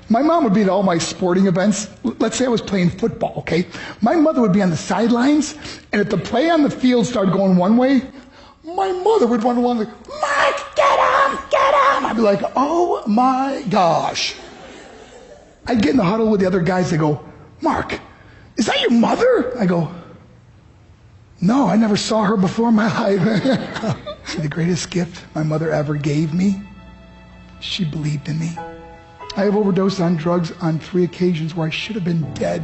My mom would be at all my sporting events. Let's say I was playing football, okay? My mother would be on the sidelines, and if the play on the field started going one way, my mother would run along like, Mark, get him, get him. I'd be like, oh my gosh. I'd get in the huddle with the other guys. They go, Mark, is that your mother? I go, no, I never saw her before in my life. See, the greatest gift my mother ever gave me, she believed in me. I have overdosed on drugs on 3 occasions where I should have been dead.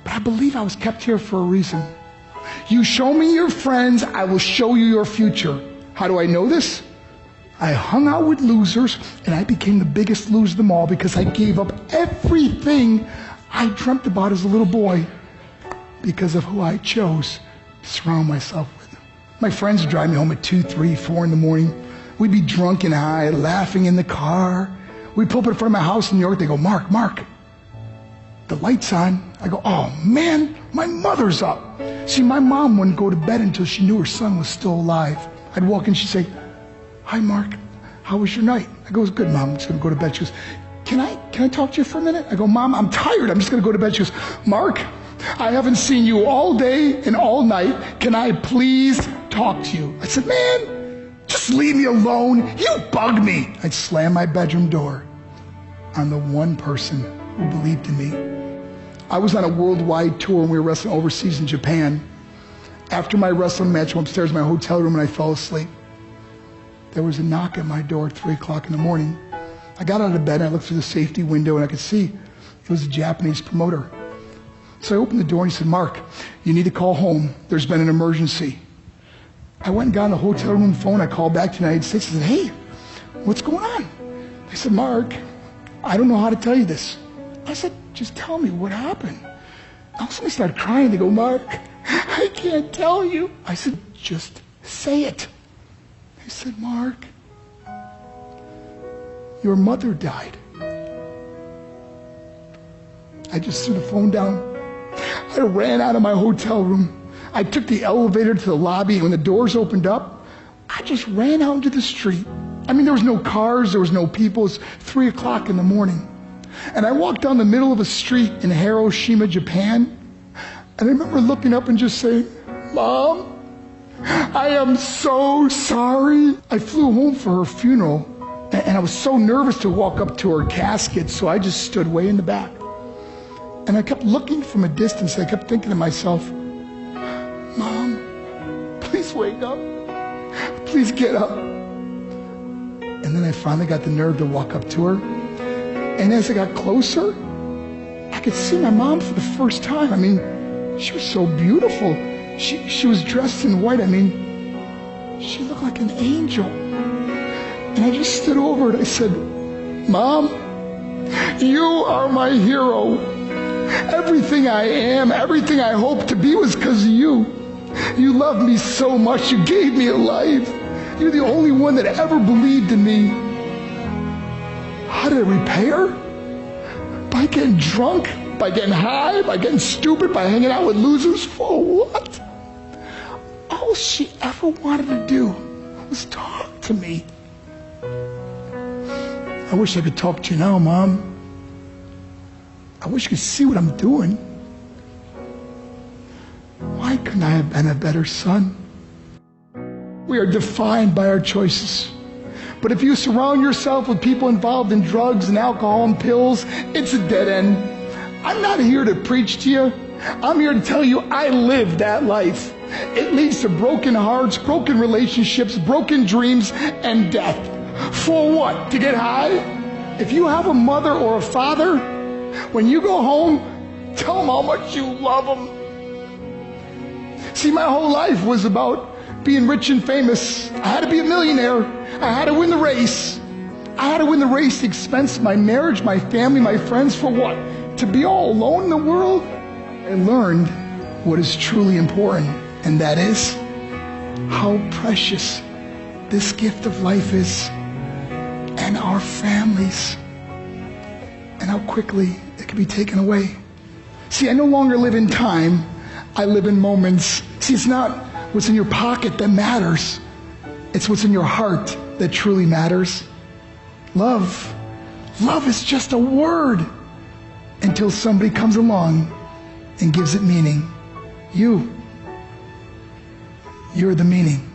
But I believe I was kept here for a reason. You show me your friends, I will show you your future. How do I know this? I hung out with losers, and I became the biggest loser of them all because I gave up everything I dreamt about as a little boy because of who I chose to surround myself with. My friends would drive me home at 2, 3, 4 in the morning. We'd be drunk and high, laughing in the car. We'd pull up in front of my house in New York. They go, Mark, the light's on. I go, oh man, my mother's up. See, my mom wouldn't go to bed until she knew her son was still alive. I'd walk in, she'd say, hi Mark, how was your night? I go, it was good, Mom, I'm just gonna go to bed. She goes, can I talk to you for a minute? I go, Mom, I'm tired, I'm just gonna go to bed. She goes, Mark, I haven't seen you all day and all night. Can I please talk to you? I said, man, just leave me alone. You bug me. I'd slam my bedroom door on the one person who believed in me. I was on a worldwide tour and we were wrestling overseas in Japan. After my wrestling match, I went upstairs in my hotel room and I fell asleep. There was a knock at my door at 3 o'clock in the morning. I got out of bed and I looked through the safety window and I could see it was a Japanese promoter. So I opened the door and he said, Mark, you need to call home. There's been an emergency. I went and got on the hotel room phone. I called back to the United States and said, hey, what's going on? They said, Mark, I don't know how to tell you this. I said, just tell me what happened. All of a sudden I started crying. They go, Mark, I can't tell you. I said, just say it. They said, Mark, your mother died. I just threw the phone down. I ran out of my hotel room. I took the elevator to the lobby, and when the doors opened up, I just ran out into the street. I mean, there was no cars, there was no people. It was 3 o'clock in the morning. And I walked down the middle of a street in Hiroshima, Japan, and I remember looking up and just saying, Mom, I am so sorry. I flew home for her funeral, and I was so nervous to walk up to her casket, so I just stood way in the back. And I kept looking from a distance. I kept thinking to myself, Mom, please wake up. Please get up. And then I finally got the nerve to walk up to her. And as I got closer, I could see my mom for the first time. I mean, she was so beautiful. She was dressed in white. I mean, she looked like an angel. And I just stood over and I said, Mom, you are my hero. Everything I am, everything I hope to be was because of you. You loved me so much. You gave me a life. You're the only one that ever believed in me. How did I repay her? By getting drunk, by getting high, by getting stupid, by hanging out with losers? For what? All she ever wanted to do was talk to me. I wish I could talk to you now, Mom. I wish you could see what I'm doing. Why couldn't I have been a better son? We are defined by our choices. But if you surround yourself with people involved in drugs and alcohol and pills, it's a dead end. I'm not here to preach to you. I'm here to tell you I lived that life. It leads to broken hearts, broken relationships, broken dreams, and death. For what? To get high? If you have a mother or a father, when you go home, tell them how much you love them. See, my whole life was about being rich and famous. I had to be a millionaire. I had to win the race. I had to win the race at the expense of my marriage, my family, my friends. For what? To be all alone in the world? I learned what is truly important, and that is how precious this gift of life is, and our families, and how quickly it can be taken away. See, I no longer live in time. I live in moments. See, it's not what's in your pocket that matters. It's what's in your heart that truly matters. Love Love is just a word until somebody comes along and gives it meaning. You're the meaning.